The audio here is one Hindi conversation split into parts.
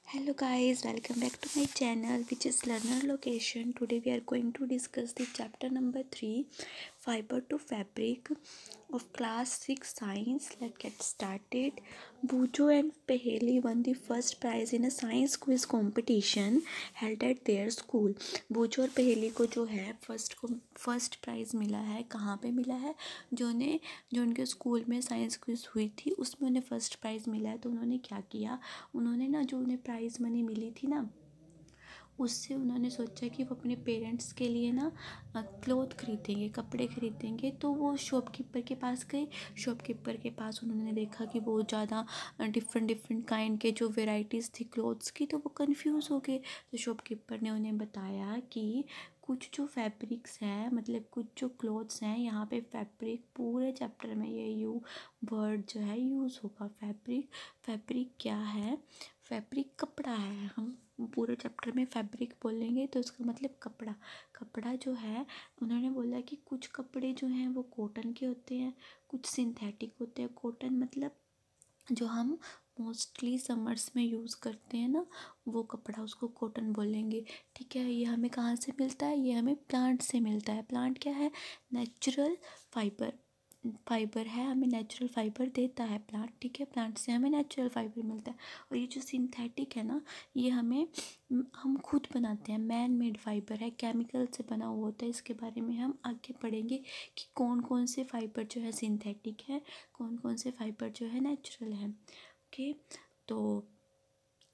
Hello guys, welcome back to my channel which is Learner Location. Today we are going to discuss the chapter number 3, Fiber to Fabric of class 6 science. Let's get started. Bujo and Paheli won the first prize in a science quiz competition held at their school. बुजो और पहेली को जो है फर्स्ट प्राइज़ मिला है. कहाँ पे मिला है? जो उनके स्कूल में साइंस क्विज हुई थी उसमें उन्हें फ़र्स्ट प्राइज़ मिला है. तो उन्होंने क्या किया, उन्होंने ना जो उन्हें प्राइज़ मनी मिली थी ना उससे उन्होंने सोचा कि वो अपने पेरेंट्स के लिए ना क्लोथ खरीदेंगे, कपड़े खरीदेंगे. तो वो शॉपकीपर के पास गए. शॉपकीपर के पास उन्होंने देखा कि बहुत ज़्यादा डिफरेंट काइंड के जो वेराइटीज़ थी क्लोथ्स की, तो वो कंफ्यूज हो गए. तो शॉपकीपर ने उन्हें बताया कि कुछ जो फैब्रिक्स हैं, मतलब कुछ जो क्लोथ्स हैं, यहाँ पे फैब्रिक पूरे चैप्टर में ये वर्ड जो है यूज़ होगा. फैब्रिक क्या है? फैब्रिक कपड़ा है. हम पूरे चैप्टर में फैब्रिक बोलेंगे तो उसका मतलब कपड़ा जो है. उन्होंने बोला कि कुछ कपड़े जो हैं वो कॉटन के होते हैं, कुछ सिंथेटिक होते हैं. कॉटन मतलब जो हम मोस्टली समर्स में यूज़ करते हैं ना, वो कपड़ा, उसको कॉटन बोलेंगे. ठीक है. ये हमें कहाँ से मिलता है? ये हमें प्लांट से मिलता है. प्लांट क्या है? नेचुरल फाइबर है, हमें नेचुरल फाइबर देता है प्लांट. ठीक है. प्लांट से हमें नेचुरल फाइबर मिलता है. और ये जो सिंथेटिक है ना, ये हम खुद बनाते हैं. मैन मेड फाइबर है, केमिकल से बना हुआ होता है. इसके बारे में हम आगे पढ़ेंगे कि कौन कौन से फाइबर जो है सिंथेटिक है, कौन कौन से फाइबर जो है नेचुरल है. ओके. तो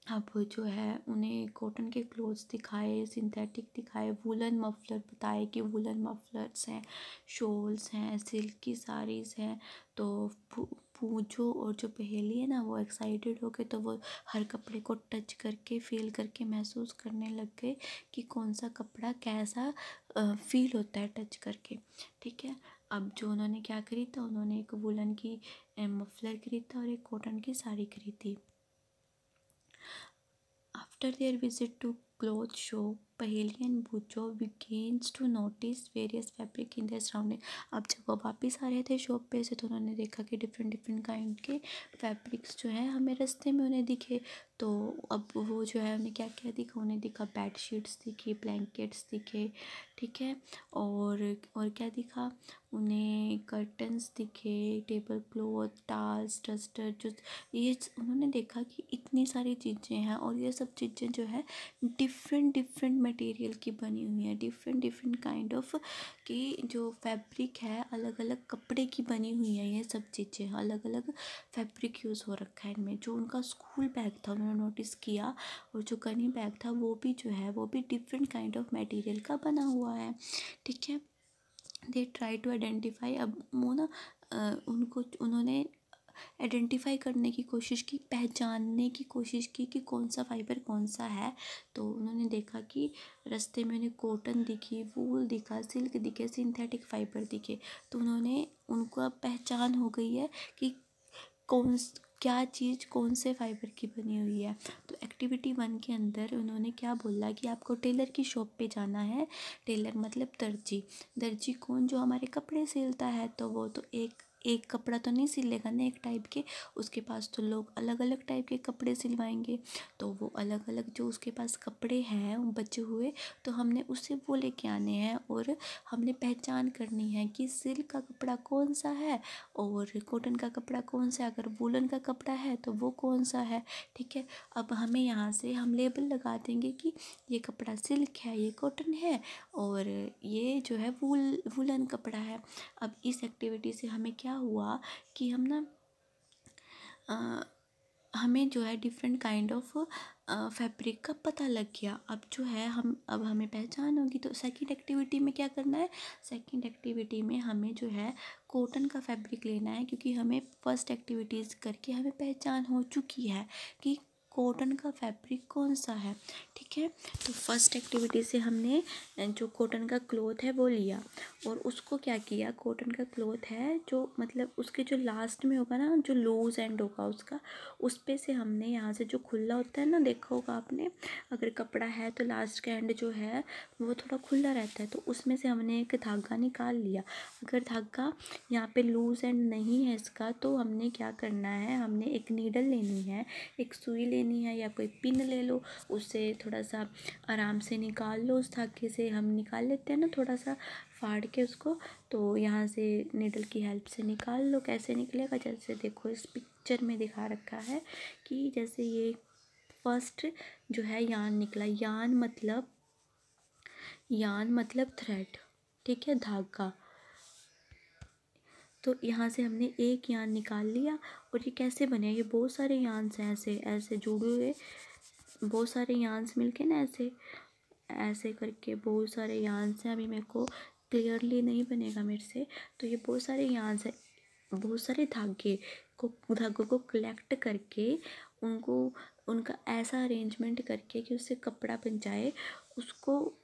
अब जो है उन्हें कॉटन के क्लोथ्स दिखाए, सिंथेटिक दिखाए, वुलन मफलर बताए कि वुलन मफलर्स हैं, शॉल्स हैं, सिल्क की साड़ीज़ हैं. तो पूजो और जो पहेली है ना, वो एक्साइटेड हो गए. तो वो हर कपड़े को टच करके, फील करके, महसूस करने लग गए कि कौन सा कपड़ा कैसा फील होता है टच करके. ठीक है. अब जो उन्होंने क्या खरीदा, उन्होंने एक वुलन की मफलर खरीदा और एक कॉटन की साड़ी खरीदी. After their visit to cloth shop, Paheli and Bujo begins to notice various fabric in their surrounding. अब जब वो वापस आ रहे थे शॉप पे से, तो उन्होंने देखा कि डिफरेंट काइंड के फैब्रिक्स जो हैं हमें रास्ते में उन्हें दिखे. तो अब वो जो है उन्हें क्या क्या दिखा, उन्हें दिखा बेड शीट्स दिखी, ब्लैंकेट्स दिखे. ठीक है. और क्या दिखा उन्हें? कर्टन्स दिखे, टेबल क्लॉथ, टाल्स, डस्टर. जो ये उन्होंने देखा कि इतनी सारी चीज़ें हैं और ये सब चीज़ें जो है डिफरेंट मटेरियल की बनी हुई है. डिफरेंट काइंड ऑफ कि जो फैब्रिक है अलग अलग कपड़े की बनी हुई है. ये सब चीज़ें अलग अलग फैब्रिक यूज़ हो रखा है इनमें. जो उनका स्कूल बैग था उन्होंने नोटिस किया, और जो गनी बैग था वो भी जो है वो भी डिफरेंट काइंड ऑफ मटेरियल का बना हुआ है. ठीक है. They try to identify. अब वो ना उन्होंने आइडेंटिफाई करने की कोशिश की, पहचानने की कोशिश की कि कौन सा फाइबर कौन सा है. तो उन्होंने देखा कि रास्ते में उन्हें कॉटन दिखी, वूल दिखा, सिल्क दिखे, सिंथेटिक फाइबर दिखे. तो उनको अब पहचान हो गई है कि क्या चीज़ कौन से फाइबर की बनी हुई है. तो एक्टिविटी 1 के अंदर उन्होंने क्या बोला कि आपको टेलर की शॉप पे जाना है. टेलर मतलब दर्जी कौन? जो हमारे कपड़े सिलता है. तो वो तो एक कपड़ा तो नहीं सिलेगा ना एक टाइप के, उसके पास तो लोग अलग अलग टाइप के कपड़े सिलवाएंगे. तो वो अलग अलग जो उसके पास कपड़े हैं बचे हुए, तो हमने उससे वो लेके आने हैं और हमने पहचान करनी है कि सिल्क का कपड़ा कौन सा है और कॉटन का कपड़ा कौन सा है. अगर वूलन का कपड़ा है तो वो कौन सा है. ठीक है. अब हमें यहाँ से हम लेबल लगा देंगे कि ये कपड़ा सिल्क है, ये कॉटन है, और ये जो है वूलन कपड़ा है. अब इस एक्टिविटी से हमें क्या हुआ कि हमें जो है डिफरेंट काइंड ऑफ फैब्रिक का पता लग गया. अब जो है अब हमें पहचान होगी. तो सेकंड एक्टिविटी में क्या करना है? सेकंड एक्टिविटी में हमें जो है कॉटन का फैब्रिक लेना है, क्योंकि हमें फर्स्ट एक्टिविटीज़ करके हमें पहचान हो चुकी है कि कॉटन का फैब्रिक कौन सा है. ठीक है. तो फर्स्ट एक्टिविटी से हमने जो कॉटन का क्लॉथ है वो लिया और उसको क्या किया, कॉटन का क्लॉथ है जो मतलब उसके जो लास्ट में होगा ना, जो लूज एंड होगा उसका, उस पे से हमने यहाँ से जो खुला होता है ना, देखा होगा आपने, अगर कपड़ा है तो लास्ट का एंड जो है वो थोड़ा खुला रहता है, तो उसमें से हमने एक धागा निकाल लिया. अगर धागा यहाँ पे लूज एंड नहीं है इसका, तो हमने क्या करना है, हमने एक नीडल लेनी है, एक सुई लेनी लेनी है या कोई पिन ले लो, उससे थोड़ा सा आराम से निकाल लो। उस धागे से हम निकाल लेते हैं ना, थोड़ा सा फाड़ के उसको, तो यहाँ से नीडल की हेल्प से निकाल लो। कैसे निकलेगा, जैसे देखो इस पिक्चर में दिखा रखा है कि जैसे ये फर्स्ट जो है यान निकला। यान मतलब थ्रेड, ठीक है, धागा। तो यहाँ से हमने एक यान निकाल लिया। और ये कैसे बने, ये बहुत सारे यान्स हैं ऐसे ऐसे जुड़े हुए, बहुत सारे यान्स मिलके ना ऐसे ऐसे करके बहुत सारे यान्स हैं। अभी मेरे को क्लियरली नहीं बनेगा मेरे से, तो ये बहुत सारे यान्स हैं, बहुत सारे धागों को कलेक्ट करके उनको उनका ऐसा अरेंजमेंट करके कि उससे कपड़ा बन जाए, उसको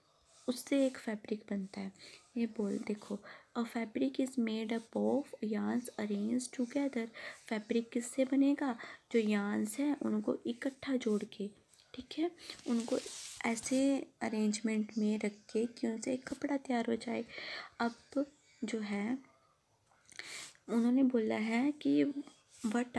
उससे एक फैब्रिक बनता है। ये बोल देखो, a fabric is made up of yarns arrange together. Fabric किससे बनेगा, जो यार्न्स हैं उनको इकट्ठा जोड़ के, ठीक है, उनको ऐसे अरेंजमेंट में रख के कि उनसे एक कपड़ा तैयार हो जाए। अब जो है उन्होंने बोला है कि what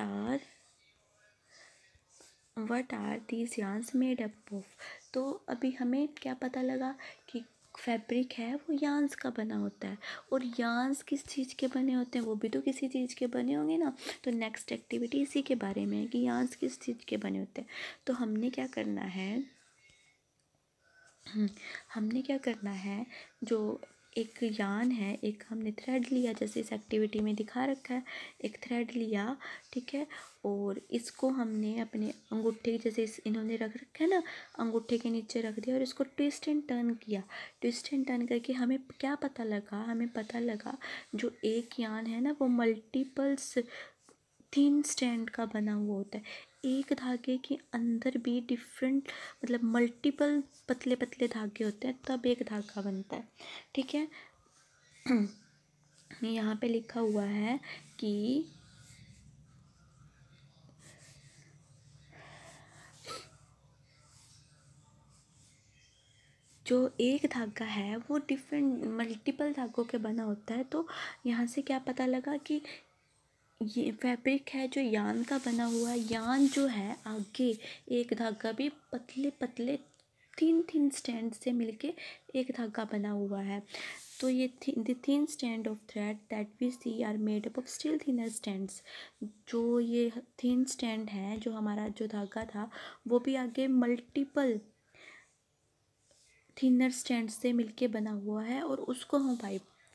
are these yarns made up of. तो अभी हमें क्या पता लगा कि फैब्रिक है वो यार्न्स का बना होता है। और यार्न्स किस चीज़ के बने होते हैं, वो भी तो किसी चीज़ के बने होंगे ना। तो नेक्स्ट एक्टिविटी इसी के बारे में है कि यार्न्स किस चीज़ के बने होते हैं। तो हमने क्या करना है, जो एक यान है, एक हमने थ्रेड लिया जैसे इस एक्टिविटी में दिखा रखा है, एक थ्रेड लिया, ठीक है, और इसको हमने अपने अंगूठे जैसे इन्होंने रख रखा है ना, अंगूठे के नीचे रख दिया और इसको ट्विस्ट एंड टर्न किया। ट्विस्ट एंड टर्न करके हमें क्या पता लगा, जो एक यान है ना वो मल्टीपल्स थिन स्ट्रैंड का बना हुआ होता है। एक धागे के अंदर भी डिफरेंट मतलब मल्टीपल पतले पतले धागे होते हैं, तब एक धागा बनता है, ठीक है। यहाँ पे लिखा हुआ है कि जो एक धागा है वो डिफरेंट मल्टीपल धागों के बना होता है। तो यहाँ से क्या पता लगा कि ये फैब्रिक है जो यान का बना हुआ है। यान जो है आगे एक धागा भी पतले पतले थिन स्ट्रैंड से मिलके एक धागा बना हुआ है। तो ये the thin strand of thread that we see are made up of still thinner strands. जो ये थिन स्ट्रैंड है, जो हमारा जो धागा था वो भी आगे मल्टीपल थिनर स्ट्रैंड से मिलके बना हुआ है, और उसको हम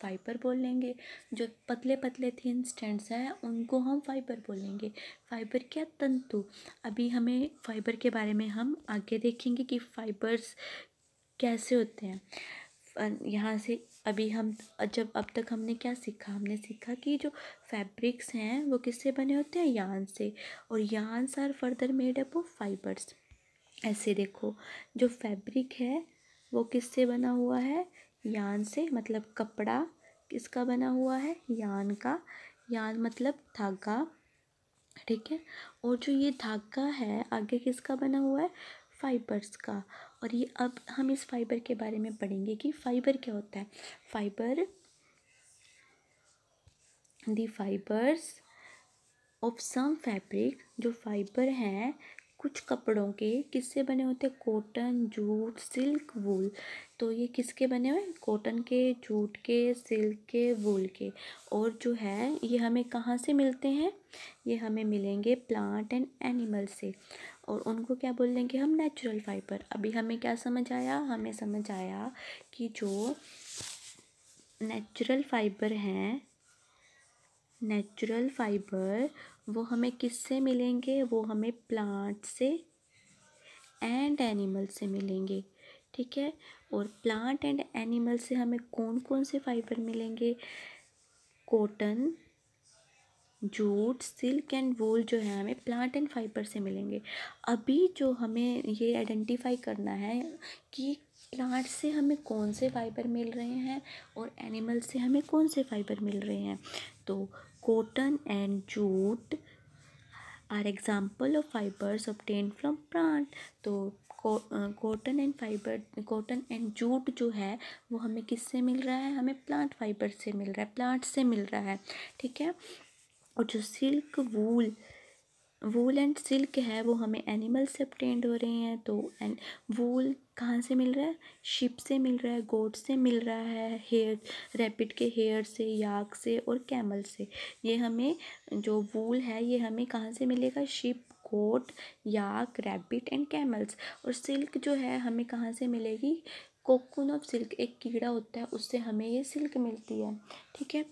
फाइबर बोल लेंगे। जो पतले पतले थिन स्ट्रैंड्स हैं उनको हम फाइबर बोलेंगे। फाइबर क्या, तंतु। अभी हमें फाइबर के बारे में हम आगे देखेंगे कि फाइबर्स कैसे होते हैं। यहाँ से अभी हम अब तक हमने क्या सीखा, हमने सीखा कि जो फैब्रिक्स हैं वो किससे बने होते हैं, यान से। और yarns are further made up of fibres. ऐसे देखो, जो फैब्रिक है वो किससे बना हुआ है, यान से, मतलब कपड़ा किसका बना हुआ है, यान का। यान मतलब धागा, ठीक है। और जो ये धागा है आगे किसका बना हुआ है, फाइबर्स का। और ये अब हम इस फाइबर के बारे में पढ़ेंगे कि फाइबर क्या होता है। The fibres of some fabric, जो फाइबर हैं कुछ कपड़ों के, किससे बने होते हैं, कॉटन, जूट, सिल्क, वूल। तो ये किसके बने हुए हैं, कॉटन के, जूट के, सिल्क के, वूल के। और जो है ये हमें कहाँ से मिलते हैं, ये हमें मिलेंगे प्लांट एंड एनिमल से। और उनको क्या बोल देंगे हम, नेचुरल फाइबर। अभी हमें क्या समझ आया, हमें समझ आया कि जो नेचुरल फाइबर वो हमें किससे मिलेंगे, वो हमें प्लांट से एंड एनिमल से मिलेंगे, ठीक है। और प्लांट एंड एनिमल से हमें कौन कौन से फाइबर मिलेंगे, cotton, jute, silk and wool जो है हमें प्लांट एंड फाइबर से मिलेंगे। अभी जो हमें ये आइडेंटिफाई करना है कि प्लांट से हमें कौन से फाइबर मिल रहे हैं और एनिमल से हमें कौन से फाइबर मिल रहे हैं। तो cotton and jute are example of fibres obtained from plant. तो कॉटन एंड जूट जो है वो हमें किससे मिल रहा है, हमें प्लांट फाइबर से मिल रहा है, प्लांट से मिल रहा है, ठीक है। और जो silk, wool wool and silk है वो हमें एनिमल से obtained हो रहे हैं। तो वूल कहाँ से मिल रहा है? शिप से मिल रहा है, गोट से मिल रहा है, हेयर रैबिट के हेयर से, याक से और कैमल से। ये हमें जो वूल है ये हमें कहाँ से मिलेगा? Sheep, goat, yak, rabbit and camels. और सिल्क जो है हमें कहाँ से मिलेगी? कोकून ऑफ सिल्क, एक कीड़ा होता है उससे हमें ये सिल्क मिलती है। ठीक है,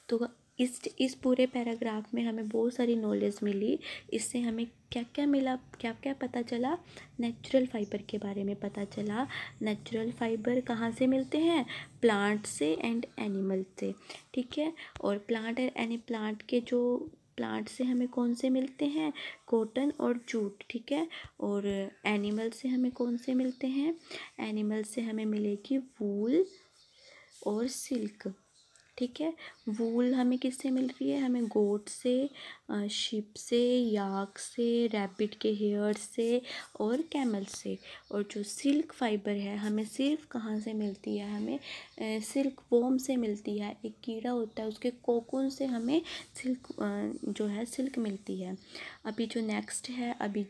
तो इस पूरे पैराग्राफ में हमें बहुत सारी नॉलेज मिली। इससे हमें क्या क्या मिला, क्या क्या पता चला? नेचुरल फाइबर के बारे में पता चला। नेचुरल फाइबर कहाँ से मिलते हैं? प्लांट से एंड एनिमल से। ठीक है, और प्लांट के जो प्लांट से हमें कौन से मिलते हैं? कॉटन और जूट। ठीक है, और एनिमल से हमें कौन से मिलते हैं? एनिमल से हमें मिलेगी वूल और सिल्क। ठीक है, वूल हमें किससे मिल रही है? हमें गोट से, शिप से, याक से, रैबिट के हेयर से और कैमल से। और जो सिल्क फाइबर है हमें सिर्फ कहाँ से मिलती है? हमें सिल्क वॉर्म से मिलती है। एक कीड़ा होता है उसके कोकून से हमें सिल्क जो है सिल्क मिलती है। अभी जो नेक्स्ट है, अभी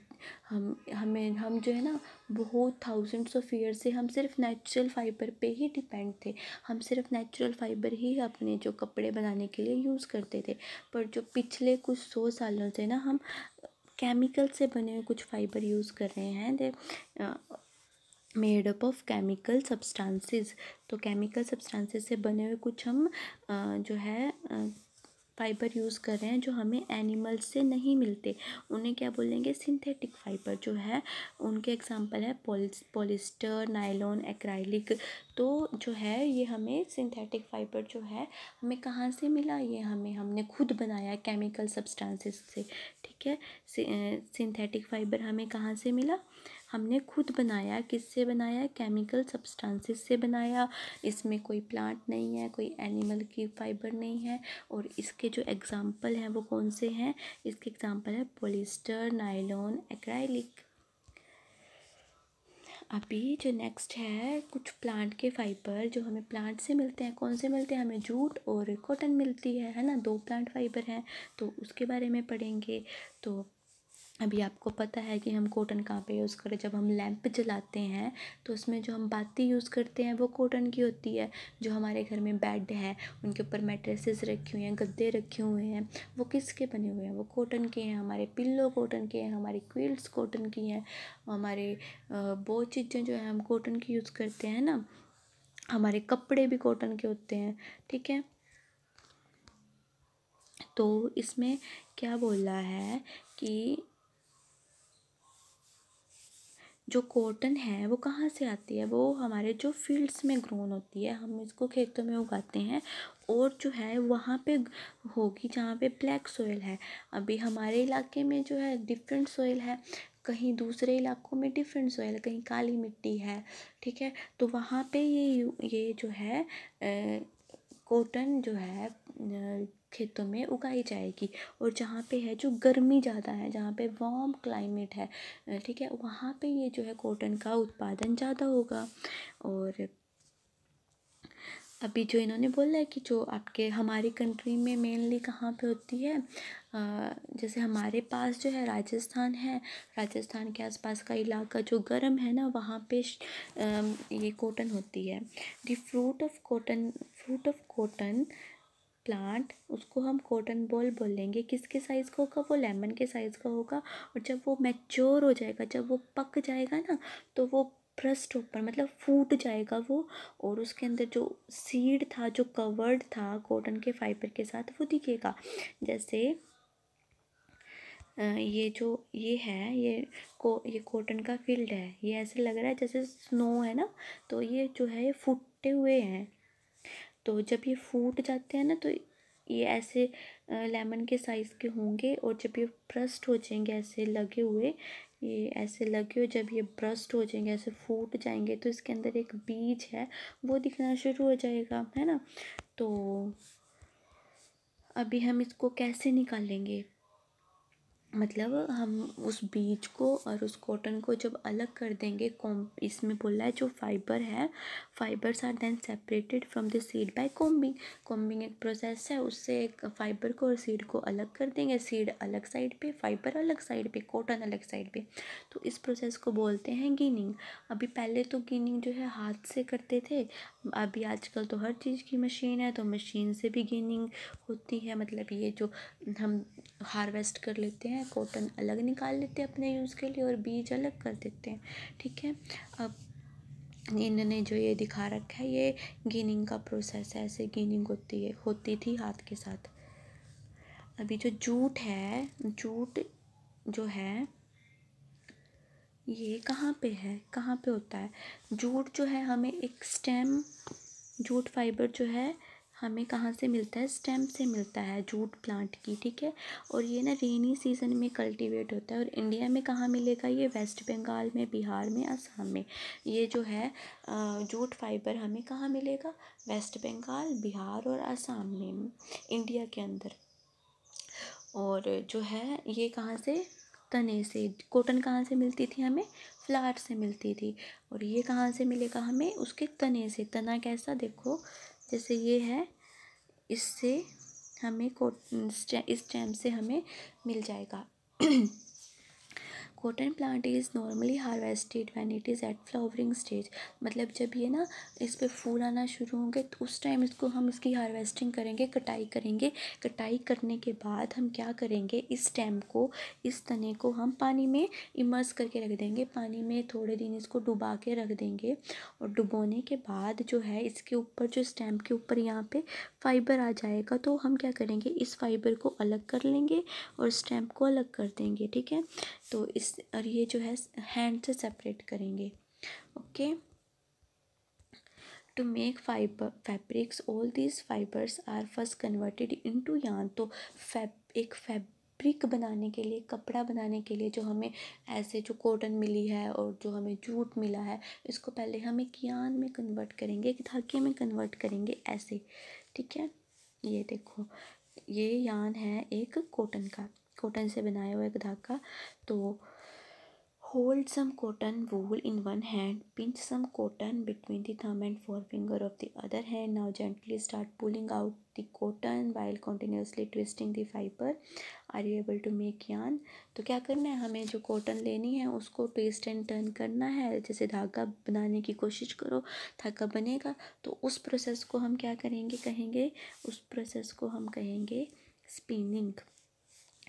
हम जो है ना बहुत थाउजेंड्स ऑफ ईयर से हम सिर्फ नेचुरल फाइबर पे ही डिपेंड थे। हम सिर्फ नेचुरल फाइबर ही अपने जो कपड़े बनाने के लिए यूज़ करते थे। पर जो पिछले कुछ 100 सालों से ना हम केमिकल से बने हुए कुछ फाइबर यूज़ कर रहे हैं। They made up of chemical substances. तो केमिकल सब्सटेंसेस से बने हुए कुछ हम जो है फाइबर यूज़ कर रहे हैं जो हमें एनिमल्स से नहीं मिलते। उन्हें क्या बोलेंगे? सिंथेटिक फाइबर जो है। उनके एग्जांपल है पॉलिस्टर, नायलॉन, एक्राइलिक। तो जो है ये हमें सिंथेटिक फाइबर जो है हमें कहाँ से मिला? ये हमने खुद बनाया केमिकल सब्सटेंसेस से। ठीक है, सिंथेटिक फाइबर हमें कहाँ से मिला? हमने खुद बनाया। किससे बनाया? केमिकल सब्सटेंसेस से बनाया। इसमें कोई प्लांट नहीं है, कोई एनिमल की फाइबर नहीं है। और इसके जो एग्जांपल हैं वो कौन से हैं? इसके एग्जांपल है पॉलिस्टर, नायलॉन, एक्राइलिक। अभी जो नेक्स्ट है कुछ प्लांट के फाइबर जो हमें प्लांट से मिलते हैं। कौन से मिलते हैं? हमें जूट और कॉटन मिलती है ना, 2 प्लांट फाइबर हैं। तो उसके बारे में पढ़ेंगे। तो अभी आपको पता है कि हम कॉटन कहाँ पे यूज़ करें? जब हम लैंप जलाते हैं तो उसमें जो हम बाती यूज़ करते हैं वो कॉटन की होती है। जो हमारे घर में बेड है उनके ऊपर मैट्रेसेस रखी हुई हैं, गद्दे रखे हुए हैं, वो किसके बने हुए हैं? वो कॉटन के हैं। हमारे पिल्लो कॉटन के हैं, हमारी क्विल्ट्स कॉटन की हैं, हमारे बहुत चीज़ें जो है हम कॉटन की यूज़ करते हैं ना। हमारे कपड़े भी कॉटन के होते हैं। ठीक है, तो इसमें क्या बोल रहा है कि जो कॉटन है वो कहाँ से आती है? वो हमारे जो फील्ड्स में ग्रोन होती है, हम इसको खेतों में उगाते हैं। और जो है वहाँ पे होगी जहाँ पे ब्लैक सॉइल है। अभी हमारे इलाके में जो है डिफरेंट सॉइल है, कहीं दूसरे इलाकों में डिफरेंट सॉइल है, कहीं काली मिट्टी है। ठीक है, तो वहाँ पे ये जो है कॉटन जो है खेतों में उगाई जाएगी। और जहाँ पे है जो गर्मी ज़्यादा है, जहाँ पे वार्म क्लाइमेट है, ठीक है, वहाँ पे ये जो है कॉटन का उत्पादन ज़्यादा होगा। और अभी जो इन्होंने बोला है कि जो आपके हमारी कंट्री में मेनली कहाँ पे होती है, जैसे हमारे पास जो है राजस्थान है, राजस्थान के आसपास का इलाका जो गर्म है ना वहाँ पे ये कॉटन होती है। The fruit of cotton plant, उसको हम कॉटन बॉल बोलेंगे। किसके साइज़ का होगा? वो लेमन के साइज़ का होगा। और जब वो मैच्योर हो जाएगा, जब वो पक जाएगा ना, तो वो ब्रस्ट ऊपर मतलब फूट जाएगा वो। और उसके अंदर जो सीड था, जो कवर्ड था कॉटन के फाइबर के साथ, वो दिखेगा। जैसे ये जो ये है ये कॉटन का फील्ड है। ये ऐसे लग रहा है जैसे स्नो है ना, तो ये जो है ये फूटे हुए हैं। तो जब ये फूट जाते हैं ना तो ये ऐसे लेमन के साइज़ के होंगे। और जब ये ब्रस्ट हो जाएंगे ऐसे लगे हुए, ये ऐसे लगे हुए जब ये ब्रस्ट हो जाएंगे, ऐसे फूट जाएंगे, तो इसके अंदर एक बीज है वो दिखना शुरू हो जाएगा, है ना। तो अभी हम इसको कैसे निकालेंगे? मतलब हम उस बीज को और उस कॉटन को जब अलग कर देंगे, इसमें बोला है जो फाइबर है, fibres are then separated from the seed by combing. Combing एक प्रोसेस है, उससे एक फाइबर को और सीड को अलग कर देंगे, सीड अलग साइड पे, फाइबर अलग साइड पे, कॉटन अलग साइड पे। तो इस प्रोसेस को बोलते हैं गिनिंग। अभी पहले तो गिनिंग जो है हाथ से करते थे, अभी आजकल तो हर चीज़ की मशीन है, तो मशीन से भी गिनिंग होती है। मतलब ये जो हम हार्वेस्ट कर लेते हैं, कॉटन अलग निकाल लेते हैं अपने यूज़ के लिए और बीज अलग कर देते हैं, ठीक है। अब इन्होंने जो ये दिखा रखा है, ये गिनिंग का प्रोसेस है, ऐसे गिनिंग होती थी हाथ के साथ। अभी जो जूट है, जूट जो है ये कहाँ पे होता है? जूट जो है हमें एक स्टेम, जूट फाइबर जो है हमें कहाँ से मिलता है? स्टेम से मिलता है, जूट प्लांट की, ठीक है। और ये ना रेनी सीजन में कल्टीवेट होता है। और इंडिया में कहाँ मिलेगा ये? वेस्ट बंगाल में, बिहार में, असम में। ये जो है जूट फाइबर हमें कहाँ मिलेगा? वेस्ट बंगाल, बिहार और असम में, इंडिया के अंदर। और जो है ये कहाँ से? तने से। कॉटन कहाँ से मिलती थी हमें? फ्लावर से मिलती थी। और ये कहाँ से मिलेगा हमें? उसके तने से। तना कैसा? देखो जैसे ये है, इससे हमें इस स्टेम से हमें मिल जाएगा। Cotton plant is normally harvested when it is at flowering stage. मतलब जब ये ना इस पे फूल आना शुरू होंगे तो उस टाइम इसको हम इसकी हार्वेस्टिंग करेंगे, कटाई करेंगे। कटाई करने के बाद हम क्या करेंगे? इस स्टेम को, इस तने को हम पानी में इमर्स करके रख देंगे, पानी में थोड़े दिन इसको डुबा के रख देंगे। और डुबोने के बाद जो है इसके ऊपर, जो स्टेम के ऊपर यहाँ पे फाइबर आ जाएगा, तो हम क्या करेंगे? इस फाइबर को अलग कर लेंगे और स्टेम को अलग कर देंगे, ठीक है। तो इस और ये जो है हैंड से सेपरेट करेंगे, okay. To make fabrics all these fibres are first converted into yarn. तो एक फैब्रिक बनाने के लिए, कपड़ा बनाने के लिए, जो हमें ऐसे जो कॉटन मिली है और जो हमें जूट मिला है, इसको पहले हम एक यार्न में कन्वर्ट करेंगे, एक धागे में कन्वर्ट करेंगे, ऐसे, ठीक है। ये देखो, ये यार्न है एक कॉटन का, कॉटन से बनाया हुआ एक धागा। तो hold some cotton wool in one hand, pinch some cotton between the thumb and forefinger of the other hand. Now gently start pulling out the cotton while continuously twisting the fiber. Are you able to make yarn? तो क्या करना है हमें? जो कॉटन लेनी है उसको ट्विस्ट एंड टर्न करना है, जैसे धागा बनाने की कोशिश करो, धागा बनेगा। तो उस प्रोसेस को हम क्या कहेंगे? उस प्रोसेस को हम कहेंगे स्पिनिंग,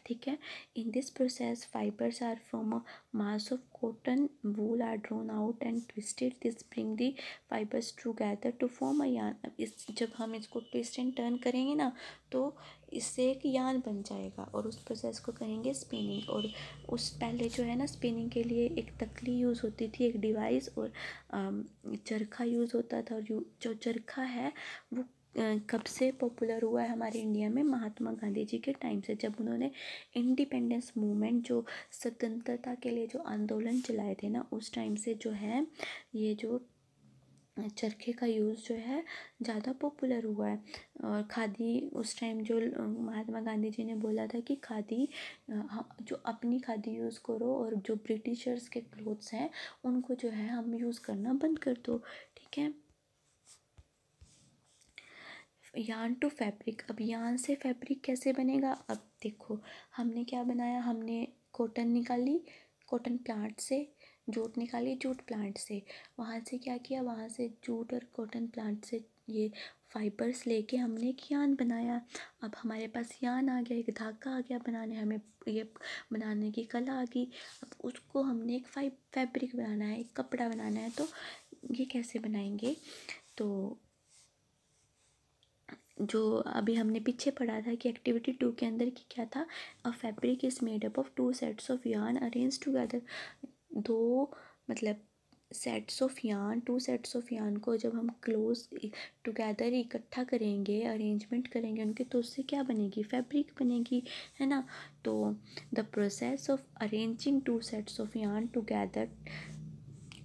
ठीक है। In this process fibres are from a mass of cotton wool are drawn out and twisted, this bring the fibres together to form a yarn. इस जब हम इसको ट्विस्ट एंड टर्न करेंगे ना, तो इससे एक यार्न बन जाएगा, और उस प्रोसेस को कहेंगे स्पिनिंग। और उस पहले जो है ना, स्पिनिंग के लिए एक तकली यूज़ होती थी, एक डिवाइस, और चरखा यूज़ होता था। और जो चरखा है वो कब से पॉपुलर हुआ है हमारे इंडिया में? महात्मा गांधी जी के टाइम से, जब उन्होंने इंडिपेंडेंस मूवमेंट, जो स्वतंत्रता के लिए जो आंदोलन चलाए थे ना, उस टाइम से जो है ये जो चरखे का यूज़ जो है ज़्यादा पॉपुलर हुआ है। और खादी, उस टाइम जो महात्मा गांधी जी ने बोला था कि खादी, जो अपनी खादी यूज़ करो, और जो ब्रिटिशर्स के क्लोथ्स हैं उनको जो है हम यूज़ करना बंद कर दो, ठीक है। Yarn to fabric. अब यार्न से फैब्रिक कैसे बनेगा? अब देखो, हमने क्या बनाया? हमने कॉटन निकाली, कॉटन प्लांट से, जूट निकाली, जूट प्लांट से। वहाँ से क्या किया? वहाँ से जूट और कॉटन प्लांट से ये फाइबर्स लेके हमने एक यार्न बनाया। अब हमारे पास यार्न आ गया, एक धागा आ गया बनाने, हमें ये बनाने की कला आ गई। अब उसको हमने एक फैब्रिक बनाना है, एक कपड़ा बनाना है। तो ये कैसे बनाएंगे? तो जो अभी हमने पीछे पढ़ा था कि एक्टिविटी 2 के अंदर की क्या था? A fabric is made up of 2 sets of yarn arrange together. दो, मतलब sets of yarn, 2 sets of yarn को जब हम क्लोज टुगेदर इकट्ठा करेंगे, अरेंजमेंट करेंगे उनके, तो उससे क्या बनेगी? फैब्रिक बनेगी, है ना। तो the process of arranging 2 sets of yarn together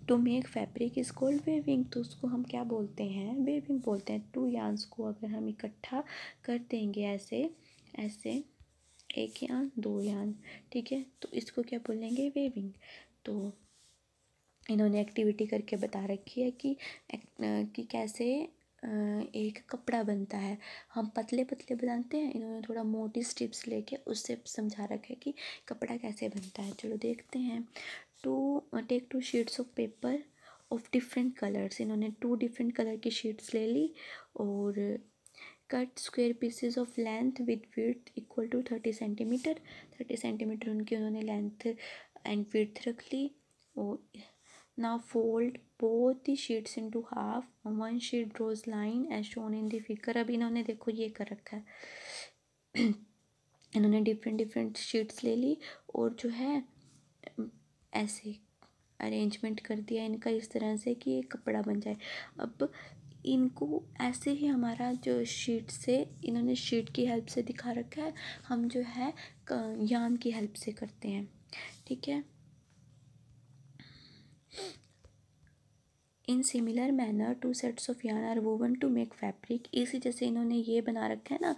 to make fabric is called weaving. तो उसको हम क्या बोलते हैं? वेविंग बोलते हैं। 2 यार्न्स को अगर हम इकट्ठा कर देंगे ऐसे ऐसे, एक यान, दो यान, ठीक है। तो इसको क्या बोलेंगे, वेविंग। तो इन्होंने एक्टिविटी करके बता रखी है कि कैसे एक कपड़ा बनता है। हम पतले पतले बनाते हैं, इन्होंने थोड़ा मोटी स्ट्रिप्स लेके उससे समझा रखा है कि कपड़ा कैसे बनता है। चलो देखते हैं। Take 2 sheets of paper of different colours. इन्होंने 2 डिफरेंट कलर की शीट्स ले ली और cut square pieces of length with width equal to 30 centimetre. 30 centimetre उनकी उन्होंने लेंथ एंड विड्थ रख ली। और now fold both the sheets into half. One sheet draws line as shown in the figure. अब इन्होंने देखो ये कर रखा है इन्होंने डिफरेंट शीट्स ले ली और जो है ऐसे अरेंजमेंट कर दिया इनका इस तरह से कि ये कपड़ा बन जाए। अब इनको ऐसे ही हमारा जो शीट से इन्होंने शीट की हेल्प से दिखा रखा है, हम जो है यान की हेल्प से करते हैं, ठीक है। In similar manner 2 sets of yarn are woven to make fabric. इसी जैसे इन्होंने ये बना रखा है ना,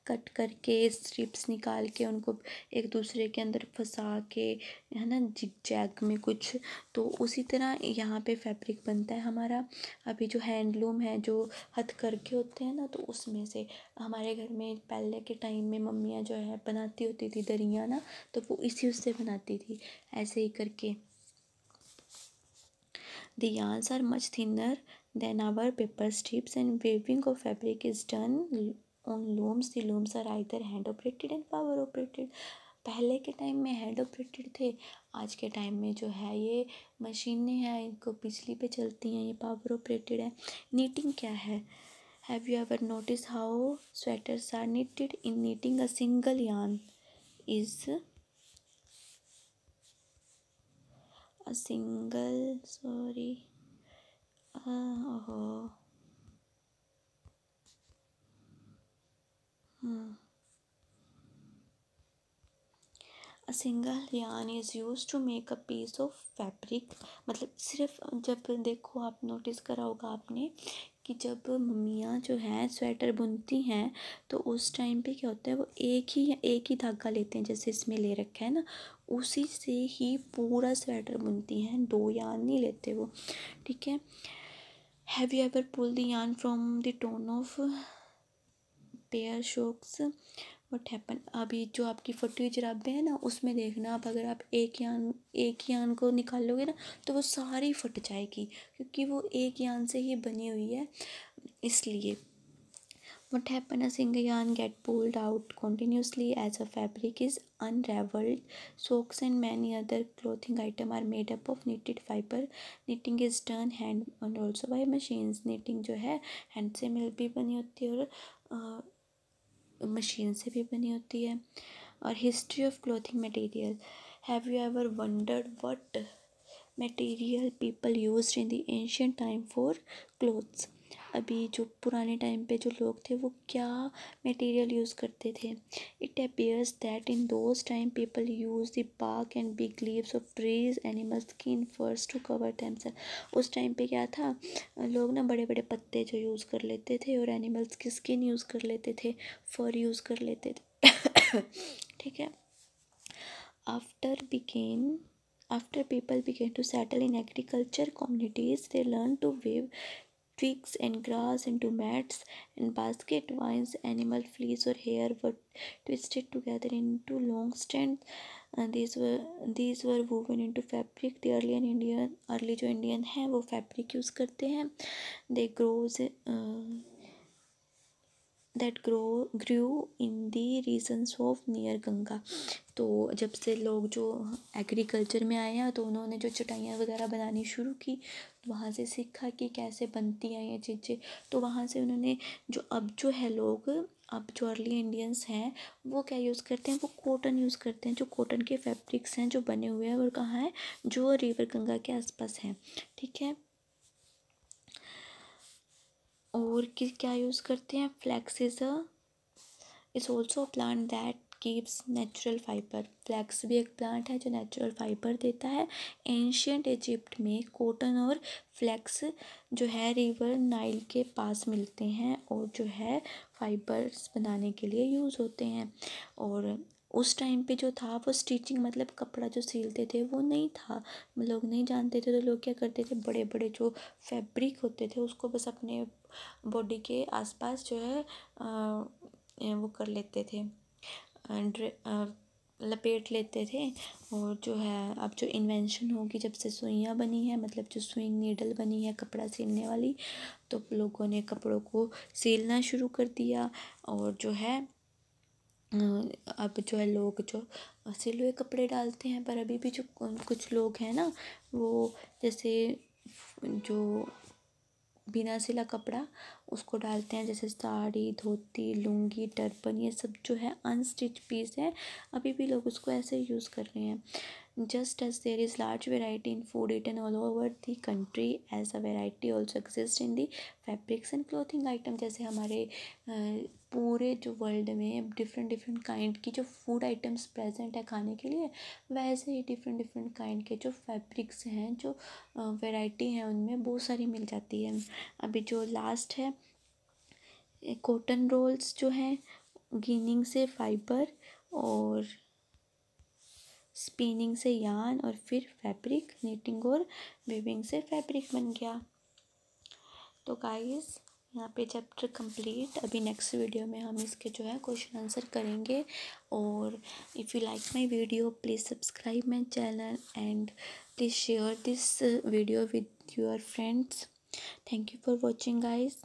कट करके स्ट्रिप्स निकाल के उनको एक दूसरे के अंदर फंसा के, है ना, जिग जैग में कुछ, तो उसी तरह यहाँ पे फैब्रिक बनता है हमारा। अभी जो हैंडलूम है, जो हथकरघे होते हैं ना, तो उसमें से हमारे घर में पहले के टाइम में मम्मियाँ जो है बनाती होती थी दरियाँ ना, तो वो इसी उससे बनाती थी ऐसे ही करके। The yarns are much thinner than our paper strips and weaving of fabric is done on looms. The looms are either hand operated and power operated. पहले के टाइम में हैंड ऑपरेटेड थे, आज के टाइम में जो है ये मशीनें हैं, इनको बिजली पे चलती हैं, ये पावर ऑपरेटेड है। नीटिंग क्या है? Have you ever notice how sweaters are knitted? In knitting a single yarn is a single sorry oh a single yarn is used to make a piece of fabric। मतलब सिर्फ जब देखो आप नोटिस करा होगा आपने कि जब मम्मियाँ जो हैं स्वेटर बुनती हैं तो उस टाइम पे क्या होता है, वो एक ही धागा लेते हैं, जैसे इसमें ले रखा है ना, उसी से ही पूरा स्वेटर बुनती हैं, 2 यार्न नहीं लेते वो, ठीक है। Have you ever pull the yarn from the torn of pair socks? What happen? अभी जो आपकी फटी हुई जुराबें हैं ना, उसमें देखना आप, अगर आप एक यान को निकालोगे ना तो वो सारी फट जाएगी, क्योंकि वो एक यान से ही बनी हुई है, इसलिए। What happen? A single yarn get pulled out continuously as a fabric is unraveled. Socks and many other clothing items are made up of knitted fiber. Knitting is done hand and also by machines. Knitting जो है hand से मिल भी बनी होती है और मशीन से भी बनी होती है। और history of clothing material. Have you ever wondered what material people used in the ancient time for clothes? अभी जो पुराने टाइम पे जो लोग थे वो क्या मटेरियल यूज़ करते थे? It appears that in those time people use the bark and big leaves of trees, animal skin, furs to cover themselves. उस टाइम पे क्या था, लोग ना बड़े बड़े पत्ते जो यूज़ कर लेते थे और एनिमल्स की स्किन यूज़ कर लेते थे, फर यूज़ कर लेते थे ठीक है। After people began to settle in agriculture communities, they learned to weave twigs and grass into mats and basket. Vines, animal fleece or hair were twisted together into long strands. These were woven into fabric. The early जो इंडियन हैं वो फैब्रिक यूज़ करते हैं। They grew in the regions of near Ganga. तो जब से लोग जो एग्रीकल्चर में आए हैं तो उन्होंने जो चटाइयाँ वगैरह बनानी शुरू की, वहाँ से सीखा कि कैसे बनती हैं ये चीज़ें। तो वहाँ से उन्होंने अब जो अर्ली इंडियंस हैं वो क्या यूज़ करते हैं, वो कॉटन यूज़ करते हैं। जो कॉटन के फैब्रिक्स हैं जो बने हुए हैं वो कहाँ हैं, जो रिवर गंगा के आसपास हैं, ठीक है। और क्या यूज़ करते हैं, flax is also plant that keeps natural fibre. Flax भी एक प्लांट है जो नेचुरल फाइबर देता है। एंशियंट इजिप्ट में कॉटन और फ्लैक्स जो है रिवर नाइल के पास मिलते हैं और जो है फाइबर्स बनाने के लिए यूज़ होते हैं। और उस टाइम पे जो था वो स्टिचिंग मतलब कपड़ा जो सिलते थे वो नहीं था, लोग नहीं जानते थे। तो लोग क्या करते थे, बड़े बड़े जो फैब्रिक होते थे उसको बस अपने बॉडी के आसपास जो है वो कर लेते थे, लपेट लेते थे। और जो है अब जो इन्वेंशन होगी, जब से सुइयाँ बनी है, मतलब जो सुइंग नीडल बनी है कपड़ा सिलने वाली, तो लोगों ने कपड़ों को सिलना शुरू कर दिया। और जो है अब जो है लोग जो सिले हुए कपड़े डालते हैं, पर अभी भी जो कुछ लोग हैं ना, वो जैसे जो बिना सिला कपड़ा उसको डालते हैं, जैसे साड़ी, धोती, लुंगी, टर्पन, ये सब जो है अनस्टिच पीस है, अभी भी लोग उसको ऐसे यूज़ कर रहे हैं। Just as there is large variety in food eaten all over the country, as a variety also exists in the fabrics and clothing item। जैसे हमारे पूरे जो वर्ल्ड में डिफरेंट डिफरेंट काइंड की जो फूड आइटम्स प्रेजेंट है खाने के लिए, वैसे ही डिफरेंट डिफरेंट काइंड के जो फैब्रिक्स हैं, जो वैरायटी हैं, उनमें बहुत सारी मिल जाती है। अभी जो लास्ट है कॉटन रोल्स जो हैं, गिनिंग से फाइबर और स्पिनिंग से यान और फिर फैब्रिक, नीटिंग और वीविंग से फैब्रिक बन गया। तो गाइस यहाँ पे चैप्टर कंप्लीट। अभी नेक्स्ट वीडियो में हम इसके जो है क्वेश्चन आंसर करेंगे। और if you like my video please subscribe my channel and please share this video with your friends. Thank you for watching guys.